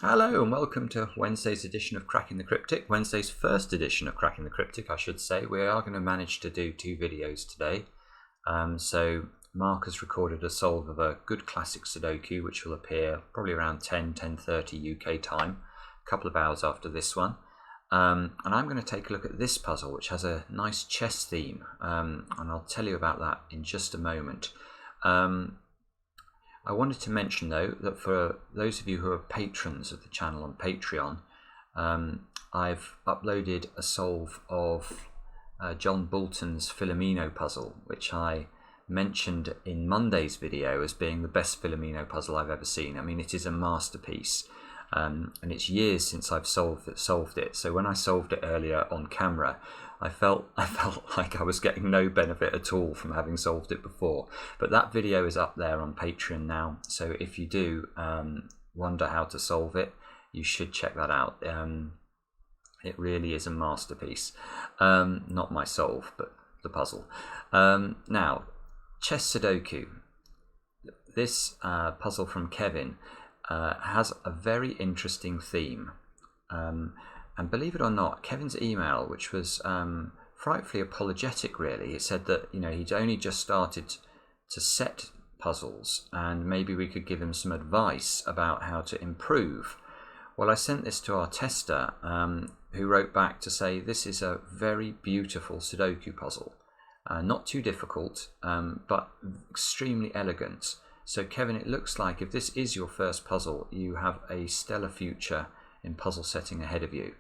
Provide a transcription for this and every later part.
Hello and welcome to Wednesday's edition of Cracking the Cryptic, Wednesday's first edition of Cracking the Cryptic, I should say. We are going to manage to do 2 videos today. So Mark has recorded a solve of a good classic Sudoku, which will appear probably around 10:30 UK time, a couple of hours after this one. And I'm going to take a look at this puzzle, which has a nice chess theme, and I'll tell you about that in just a moment. I wanted to mention though that for those of you who are patrons of the channel on Patreon, I've uploaded a solve of John Bolton's Filomeno puzzle, which I mentioned in Monday's video as being the best Filomeno puzzle I've ever seen. I mean, it is a masterpiece, and it's years since I've solved it. So when I solved it earlier on camera, I felt like I was getting no benefit at all from having solved it before. But that video is up there on Patreon now, so if you do wonder how to solve it, you should check that out. It really is a masterpiece. Not my solve, but the puzzle. Now, chess Sudoku. This puzzle from Kevin has a very interesting theme. And believe it or not, Kevin's email, which was frightfully apologetic really, it said that he'd only just started to set puzzles and maybe we could give him some advice about how to improve. Well, I sent this to our tester, who wrote back to say this is a very beautiful Sudoku puzzle. Not too difficult, but extremely elegant. So Kevin, it looks like if this is your first puzzle, you have a stellar future in puzzle setting ahead of you.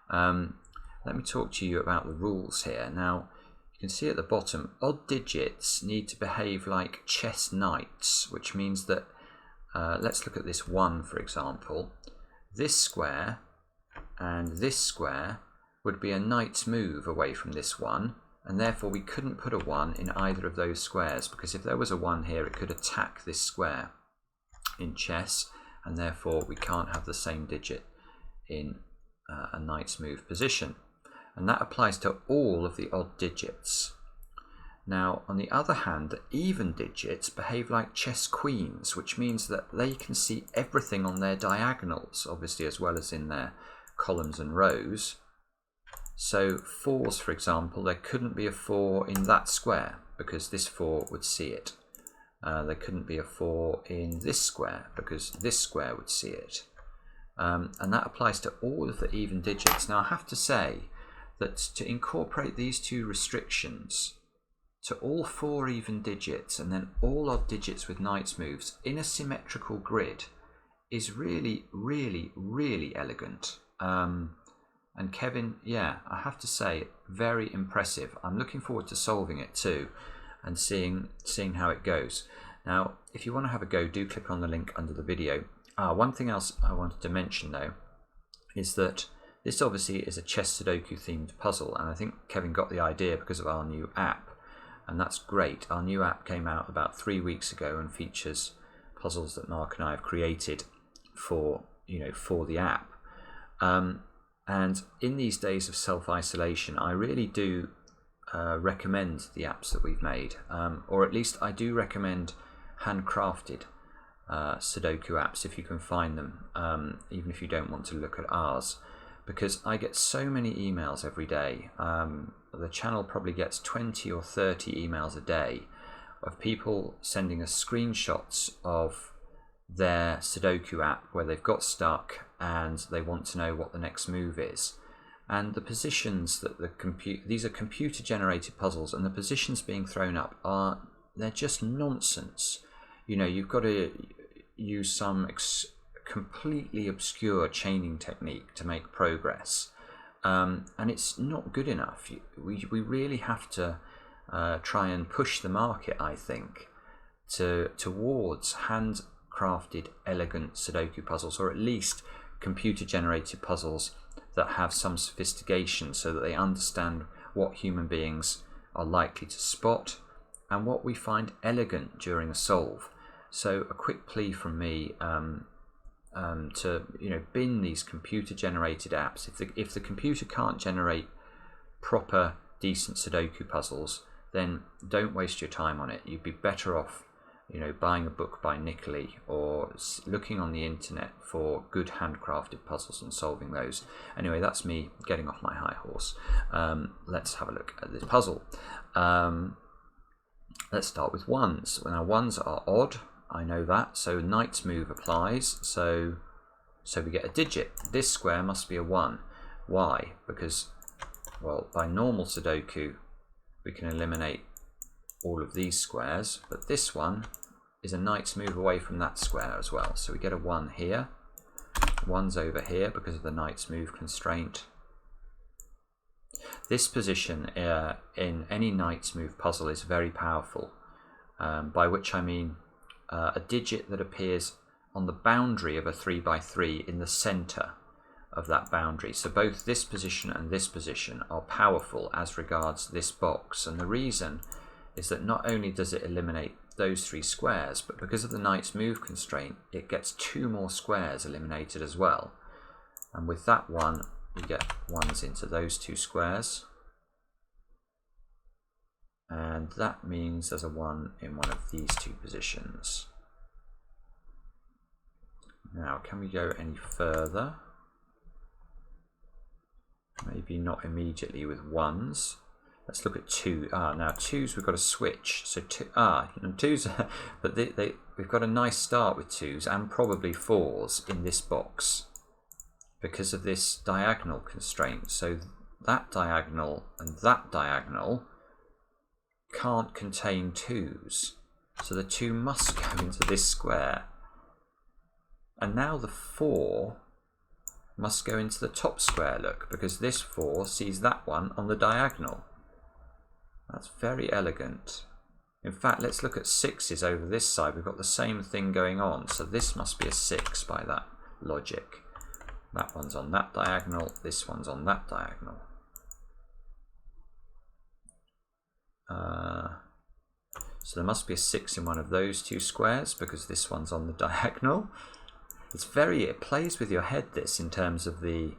Let me talk to you about the rules here. Now, you can see at the bottom, odd digits need to behave like chess knights, which means that, let's look at this 1 for example. This square and this square would be a knight's move away from this 1, and therefore we couldn't put a 1 in either of those squares, because if there was a 1 here, it could attack this square in chess, and therefore we can't have the same digit in a knight's move position. And that applies to all of the odd digits. Now, on the other hand, the even digits behave like chess queens, which means that they can see everything on their diagonals, obviously, as well as in their columns and rows. So 4s, for example, there couldn't be a 4 in that square because this 4 would see it. There couldn't be a 4 in this square because this square would see it. And that applies to all of the even digits. Now, I have to say that to incorporate these 2 restrictions to all 4 even digits and then all odd digits with knight's moves in a symmetrical grid is really, really, really elegant. And Kevin, yeah, I have to say, very impressive. I'm looking forward to solving it too and seeing how it goes. Now, if you want to have a go, do click on the link under the video. One thing else I wanted to mention though is that this obviously is a chess Sudoku themed puzzle, and I think Kevin got the idea because of our new app, and that's great. Our new app came out about 3 weeks ago and features puzzles that Mark and I have created for the app. And in these days of self-isolation, I really do recommend the apps that we've made, or at least I do recommend handcrafted Sudoku apps if you can find them, even if you don't want to look at ours, because I get so many emails every day. The channel probably gets 20 or 30 emails a day of people sending us screenshots of their Sudoku app where they've got stuck and they want to know what the next move is. And the positions that these are computer generated puzzles, and the positions being thrown up they're just nonsense. You've got to use some completely obscure chaining technique to make progress, and it's not good enough. We really have to try and push the market, I think, towards handcrafted, elegant Sudoku puzzles, or at least computer generated puzzles that have some sophistication so that they understand what human beings are likely to spot and what we find elegant during a solve. So a quick plea from me to bin these computer generated apps. If the computer can't generate proper decent Sudoku puzzles, then don't waste your time on it. You'd be better off you know, buying a book by Nickley or looking on the internet for good handcrafted puzzles and solving those. Anyway, that's me getting off my high horse. Let's have a look at this puzzle. Let's start with ones. Now, ones are odd, I know that, so knight's move applies, so we get a digit. This square must be a 1. Why? Because, well, by normal Sudoku we can eliminate all of these squares, but this one is a knight's move away from that square as well, so we get a 1 here. 1's over here because of the knight's move constraint. This position in any knight's move puzzle is very powerful, by which I mean a digit that appears on the boundary of a 3x3 in the center of that boundary. So both this position and this position are powerful as regards this box, and the reason is that not only does it eliminate those 3 squares, but because of the knight's move constraint it gets 2 more squares eliminated as well, and with that one we get 1s into those 2 squares, and that means there's a 1 in one of these 2 positions. Now, can we go any further? Maybe not immediately with 1s. Let's look at 2. Now 2s we've got to switch. So 2s, but we've got a nice start with 2s and probably 4s in this box because of this diagonal constraint. So that diagonal and that diagonal can't contain 2s. So the 2 must go into this square. And now the 4 must go into the top square, look, because this 4 sees that one on the diagonal. That's very elegant. In fact, let's look at 6s over this side. We've got the same thing going on, so this must be a 6 by that logic. That one's on that diagonal, this one's on that diagonal. So there must be a 6 in one of those 2 squares because this one's on the diagonal. It plays with your head, this, in terms of your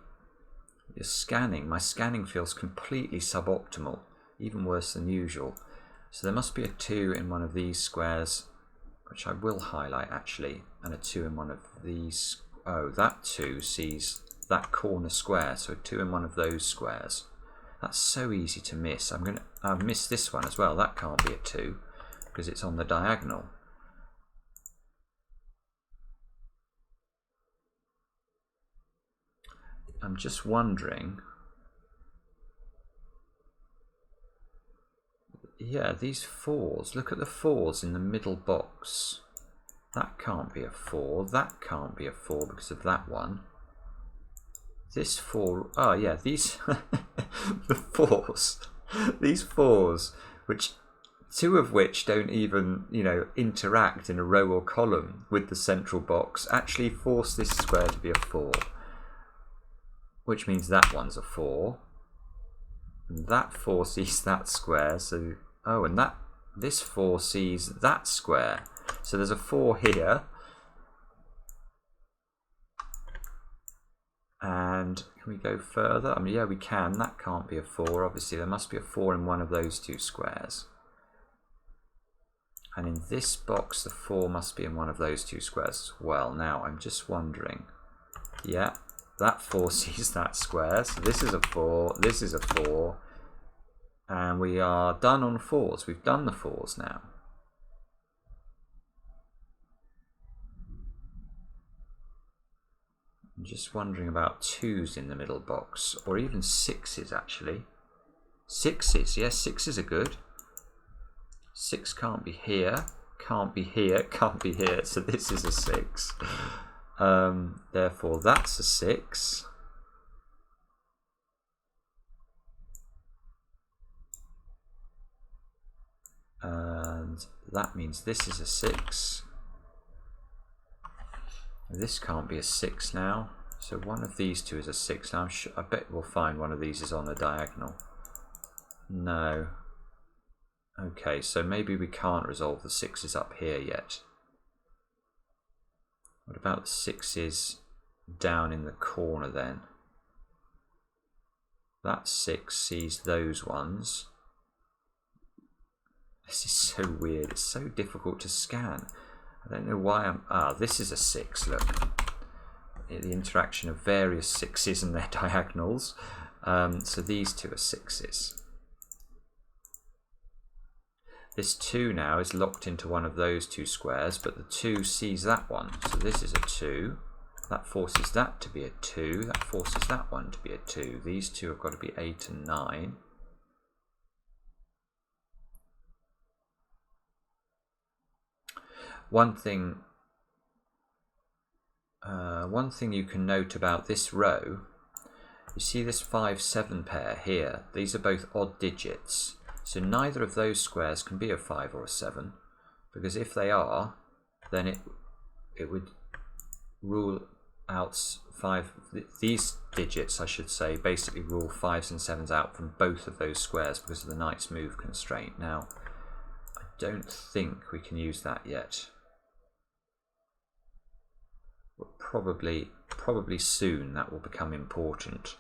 scanning. My scanning feels completely suboptimal, even worse than usual. So there must be a 2 in one of these squares, which I will highlight actually, and a 2 in one of these. Oh, that 2 sees that corner square, so 2 in one of those squares. That's so easy to miss. I've missed this one as well. That can't be a 2 because it's on the diagonal. I'm just wondering, yeah, these 4s, look at the 4s in the middle box. That can't be a 4, that can't be a 4 because of that one. This 4, oh yeah, these, the 4s, these 4s, which 2 of which don't even, you know, interact in a row or column with the central box, actually force this square to be a 4. Which means that one's a 4. And that 4 sees that square, so oh, and this 4 sees that square. So there's a 4 here. And can we go further? I mean, yeah, we can. That can't be a 4. Obviously, there must be a 4 in one of those 2 squares. And in this box, the 4 must be in one of those 2 squares as well. Now, I'm just wondering. Yeah. That 4 sees that square, so this is a 4, this is a 4, and we are done on 4s. We've done the 4s now. I'm just wondering about 2s in the middle box, or even 6s actually. 6s, yes, 6s are good. 6 can't be here, can't be here, can't be here, so this is a 6. Therefore that's a 6. And that means this is a 6. This can't be a 6 now. So one of these 2 is a 6. Now I bet we'll find one of these is on a diagonal. No. Okay, so maybe we can't resolve the 6s up here yet. What about the 6s down in the corner then? That 6 sees those ones. This is so weird. It's so difficult to scan. I don't know why I'm... Ah, this is a 6, look. The interaction of various 6s and their diagonals. So these two are 6s. This 2 now is locked into one of those two squares, but the 2 sees that one. So this is a 2. That forces that to be a 2. That forces that one to be a 2. These two have got to be 8 and 9. One thing you can note about this row, you see this 5-7 pair here. These are both odd digits. So neither of those squares can be a 5 or a 7, because if they are, then it would rule out these digits, I should say, basically rule 5s and 7s out from both of those squares because of the knight's move constraint. Now, I don't think we can use that yet. But probably soon that will become important.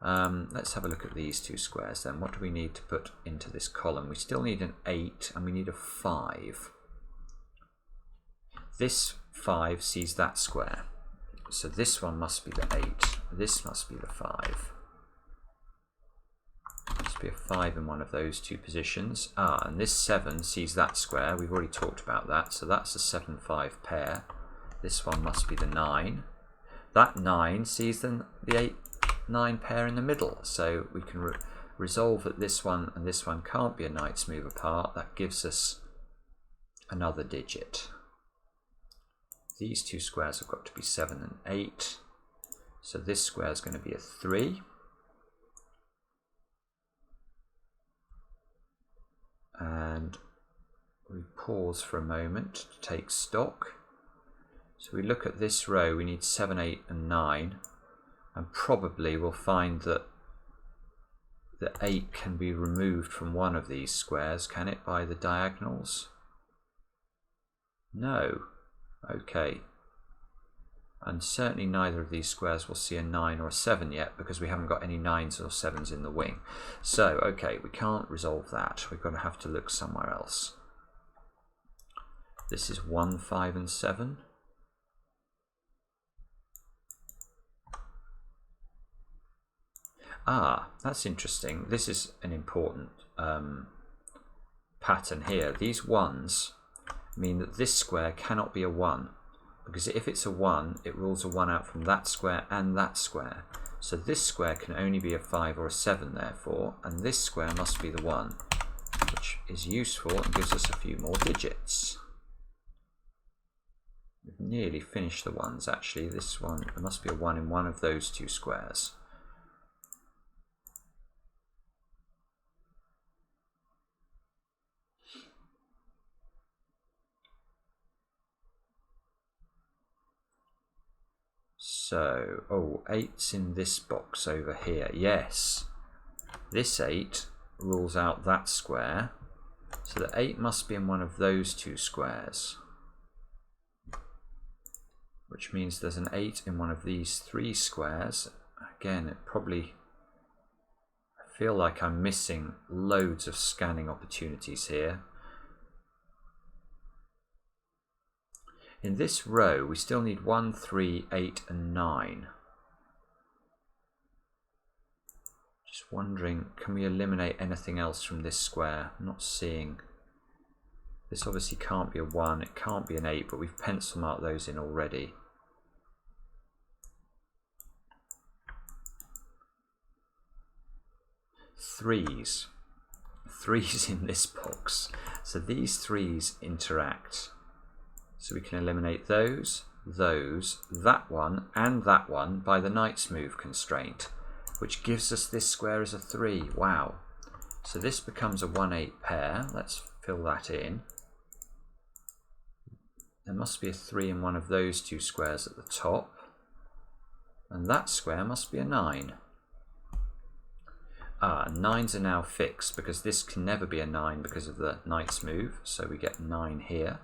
Let's have a look at these two squares then. What do we need to put into this column? We still need an 8 and we need a 5. This 5 sees that square. So this one must be the 8. This must be the 5. Must be a 5 in one of those two positions. Ah, and this 7 sees that square. We've already talked about that. So that's a 7-5 pair. This one must be the 9. That 9 sees the 8-9 pair in the middle. So we can resolve that this one and this one can't be a knight's move apart. That gives us another digit. These two squares have got to be 7 and 8. So this square is going to be a 3. And we pause for a moment to take stock. So we look at this row, we need 7, 8 and 9, and probably we'll find that the 8 can be removed from one of these squares, can it, by the diagonals? No. Okay. And certainly neither of these squares will see a 9 or a 7 yet, because we haven't got any 9s or 7s in the wing. So, okay, we can't resolve that. We're going to have to look somewhere else. This is 1, 5 and 7. Ah, that's interesting. This is an important pattern here. These 1s mean that this square cannot be a 1, because if it's a 1, it rules a 1 out from that square and that square. So this square can only be a 5 or a 7 therefore, and this square must be the 1, which is useful and gives us a few more digits. We've nearly finished the 1s actually. This one, there must be a 1 in one of those two squares. So, oh, 8's in this box over here. Yes, this 8 rules out that square. So the 8 must be in one of those two squares. Which means there's an 8 in one of these 3 squares. Again, it probably... I feel like I'm missing loads of scanning opportunities here. In this row, we still need 1, 3, 8 and 9. Just wondering, can we eliminate anything else from this square? I'm not seeing. This obviously can't be a 1, it can't be an 8, but we've pencil marked those in already. Threes in this box. So these 3s interact. So we can eliminate those, that one, and that one by the knight's move constraint, which gives us this square as a 3. Wow. So this becomes a 1-8 pair. Let's fill that in. There must be a 3 in one of those two squares at the top. And that square must be a 9. Ah, 9s are now fixed because this can never be a 9 because of the knight's move. So we get 9 here.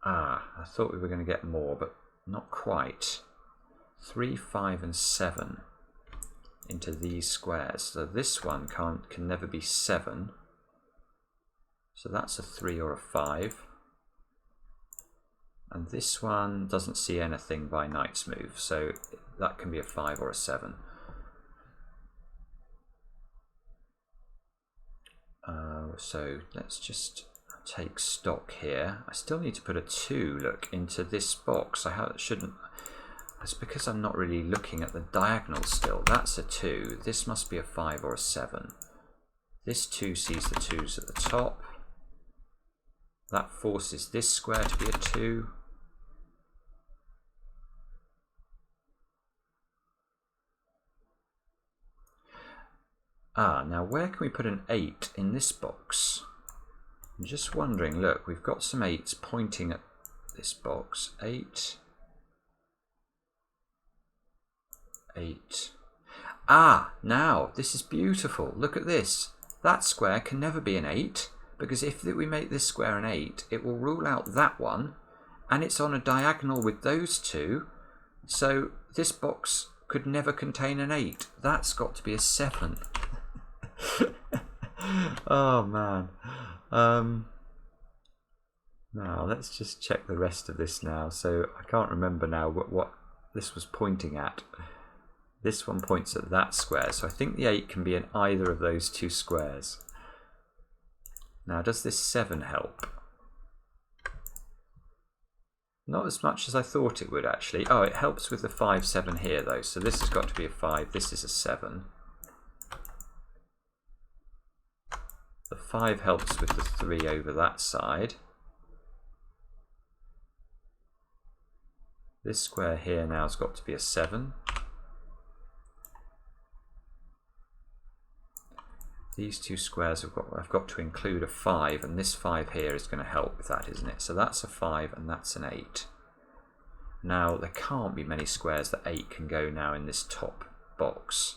Ah, I thought we were going to get more, but not quite. 3, 5 and 7 into these squares. So this one can never be 7. So that's a 3 or a 5. And this one doesn't see anything by knight's move, so that can be a 5 or a 7. So let's just take stock here. I still need to put a 2, look, into this box. Shouldn't. It's because I'm not really looking at the diagonal still. That's a 2. This must be a 5 or a 7. This 2 sees the 2s at the top. That forces this square to be a 2. Now where can we put an 8 in this box? I'm just wondering, look, we've got some 8s pointing at this box. 8. 8. Now, this is beautiful. Look at this. That square can never be an 8, because if we make this square an 8, it will rule out that one, and it's on a diagonal with those 2, so this box could never contain an 8. That's got to be a 7. Oh man. Now let's just check the rest of this now. So I can't remember now what this was pointing at. This one points at that square, so I think the 8 can be in either of those 2 squares. Now does this 7 help? Not as much as I thought it would actually. Oh, it helps with the 5, 7 here though, so this has got to be a 5, this is a 7. The 5 helps with the 3 over that side. This square here now has got to be a 7. These 2 squares I've got to include a 5, and this 5 here is going to help with that, isn't it? So that's a 5 and that's an 8. Now there can't be many squares that 8 can go now in this top box.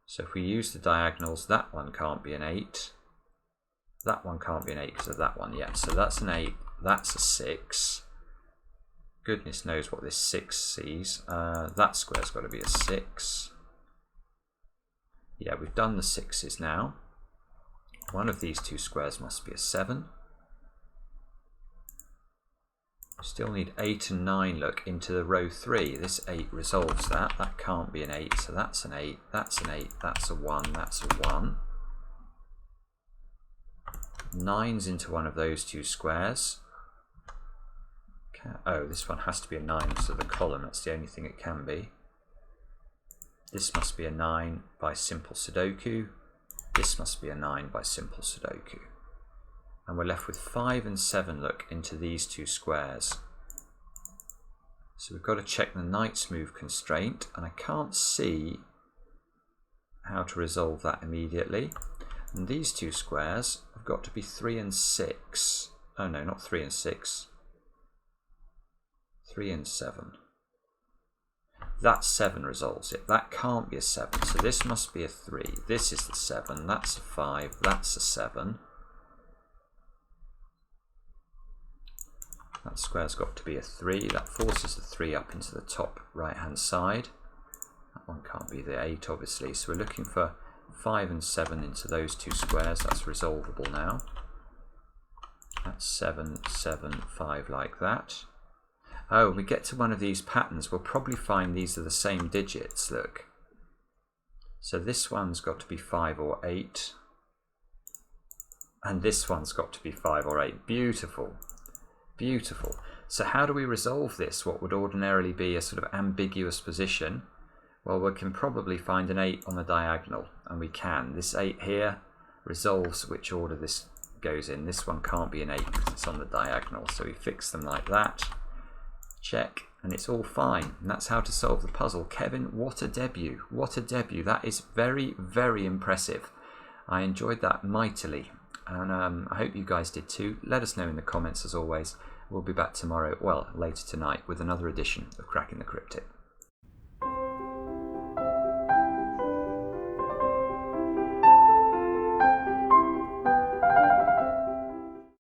So if we use the diagonals, that one can't be an 8. That one can't be an 8 because of that one, yeah. So that's an 8, that's a 6. Goodness knows what this 6 sees. That square's got to be a 6. Yeah, we've done the 6s now. One of these 2 squares must be a 7. Still need 8 and 9, look, into the row 3. This 8 resolves that. That can't be an 8, so that's an 8, that's an 8, that's a 1, that's a 1. 9's into one of those 2 squares. Oh, this one has to be a 9, so the column, that's the only thing it can be. This must be a 9 by simple Sudoku. This must be a 9 by simple Sudoku. And we're left with 5 and 7, look, into these 2 squares. So we've got to check the knight's move constraint, and I can't see how to resolve that immediately. And these 2 squares have got to be 3 and 6. Oh no, not 3 and 6. 3 and 7. That 7 resolves it. That can't be a 7, so this must be a 3. This is the 7, that's a 5, that's a 7. That square's got to be a 3. That forces the 3 up into the top right hand side. That one can't be the 8 obviously, so we're looking for 5 and 7 into those 2 squares. That's resolvable now. That's 7, 7, 5 like that. Oh, when we get to one of these patterns, we'll probably find these are the same digits, look. So this one's got to be 5 or 8. And this one's got to be 5 or 8. Beautiful. Beautiful. So how do we resolve this? What would ordinarily be a sort of ambiguous position? Well, we can probably find an 8 on the diagonal, and we can. This 8 here resolves which order this goes in. This one can't be an 8 because it's on the diagonal, so we fix them like that. Check, and it's all fine. And that's how to solve the puzzle. Kevin, what a debut. What a debut. That is very, very impressive. I enjoyed that mightily, and I hope you guys did too. Let us know in the comments as always. We'll be back tomorrow, well, later tonight, with another edition of Cracking the Cryptic.